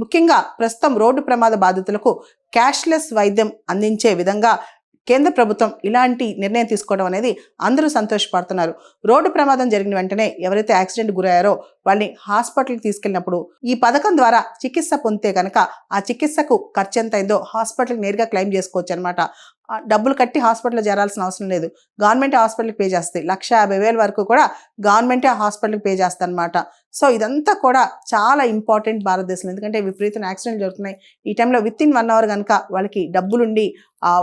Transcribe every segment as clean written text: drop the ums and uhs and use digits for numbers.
ముఖ్యంగా ప్రస్తుతం రోడ్డు ప్రమాద బాధితులకు క్యాష్లెస్ వైద్యం అందించే విధంగా కేంద్ర ప్రభుత్వం ఇలాంటి నిర్ణయం తీసుకోవడం అనేది అందరూ సంతోషపడుతున్నారు. రోడ్డు ప్రమాదం జరిగిన వెంటనే ఎవరైతే యాక్సిడెంట్ గురయ్యారో వాళ్ళని హాస్పిటల్కి తీసుకెళ్ళినప్పుడు ఈ పథకం ద్వారా చికిత్స పొందితే కనుక ఆ చికిత్సకు ఖర్చు ఎంత అయిందో హాస్పిటల్కి నేరుగా క్లెయిమ్ చేసుకోవచ్చు అనమాట. డబ్బులు కట్టి హాస్పిటల్లో చేరాల్సిన అవసరం లేదు. గవర్నమెంట్ హాస్పిటల్కి పే చేస్తాయి. 1,50,000 వరకు కూడా గవర్నమెంటే హాస్పిటల్కి పే చేస్తుంది అనమాట. సో ఇదంతా కూడా చాలా ఇంపార్టెంట్ భారతదేశంలో. ఎందుకంటే విపరీతమైన యాక్సిడెంట్లు జరుగుతున్నాయి. ఈ టైంలో వితిన్ 1 అవర్ కనుక వాళ్ళకి డబ్బులుండి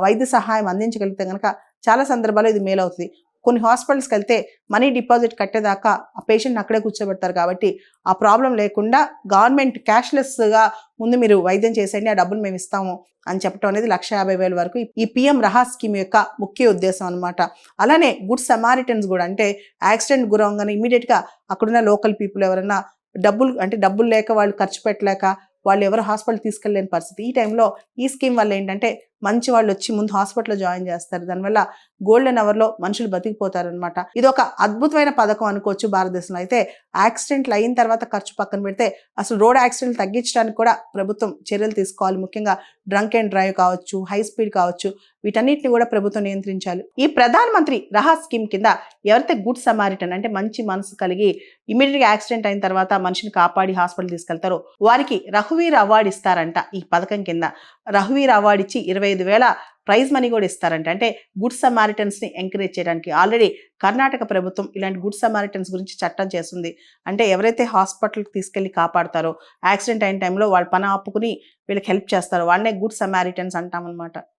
వైద్య సహాయం అందించగలిగితే కనుక చాలా సందర్భాల్లో ఇది మేలు అవుతుంది. కొన్ని హాస్పిటల్స్కి వెళ్తే మనీ డిపాజిట్ కట్టేదాకా ఆ పేషెంట్ని అక్కడే కూర్చోబెడతారు. కాబట్టి ఆ ప్రాబ్లం లేకుండా గవర్నమెంట్ క్యాష్లెస్గా ముందు మీరు వైద్యం చేసేయండి, ఆ డబ్బులు మేము ఇస్తాము అని చెప్పడం అనేది 1,50,000 వరకు ఈ పిఎం రహాస్ స్కీమ్ యొక్క ముఖ్య ఉద్దేశం అనమాట. అలానే గుడ్ సమారిటన్స్ కూడా, అంటే యాక్సిడెంట్ గురవగానే ఇమీడియట్గా అక్కడున్న లోకల్ పీపుల్ ఎవరైనా డబ్బులు లేక వాళ్ళు ఖర్చు పెట్టలేక వాళ్ళు ఎవరు హాస్పిటల్ తీసుకెళ్ళలేని పరిస్థితి. ఈ టైంలో ఈ స్కీమ్ వల్ల ఏంటంటే మంచి వాళ్ళు వచ్చి ముందు హాస్పిటల్లో జాయిన్ చేస్తారు. దానివల్ల గోల్డెన్ అవర్లో మనుషులు బతికిపోతారు అనమాట. ఇది ఒక అద్భుతమైన పథకం అనుకోవచ్చు భారతదేశంలో. అయితే యాక్సిడెంట్లు అయిన తర్వాత ఖర్చు పక్కన పెడితే అసలు రోడ్ యాక్సిడెంట్లు తగ్గించడానికి కూడా ప్రభుత్వం చర్యలు తీసుకోవాలి. ముఖ్యంగా డ్రంక్ అండ్ డ్రైవ్ కావచ్చు, హై స్పీడ్ కావచ్చు, వీటన్నిటిని కూడా ప్రభుత్వం నియంత్రించాలి. ఈ ప్రధానమంత్రి రహాస్ స్కీమ్ కింద ఎవరైతే గుడ్ సమారిటన్ అంటే మంచి మనసు కలిగి ఇమీడియట్గా యాక్సిడెంట్ అయిన తర్వాత మనిషిని కాపాడి హాస్పిటల్ తీసుకెళ్తారో వారికి రఘువీర్ అవార్డు ఇస్తారంట. ఈ పథకం కింద రఘువీర్ అవార్డు ఇచ్చి 25,000 ప్రైజ్ మనీ కూడా ఇస్తారంట. అంటే గుడ్ సమారిటన్స్ని ఎంకరేజ్ చేయడానికి ఆల్రెడీ కర్ణాటక ప్రభుత్వం ఇలాంటి గుడ్ సమారిటన్స్ గురించి చట్టం చేస్తుంది. అంటే ఎవరైతే హాస్పిటల్కి తీసుకెళ్లి కాపాడతారో, యాక్సిడెంట్ అయిన టైంలో వాళ్ళ పని ఆపుకుని వీళ్ళకి హెల్ప్ చేస్తారో వాళ్ళనే గుడ్ సమారిటన్స్ అంటామన్నమాట.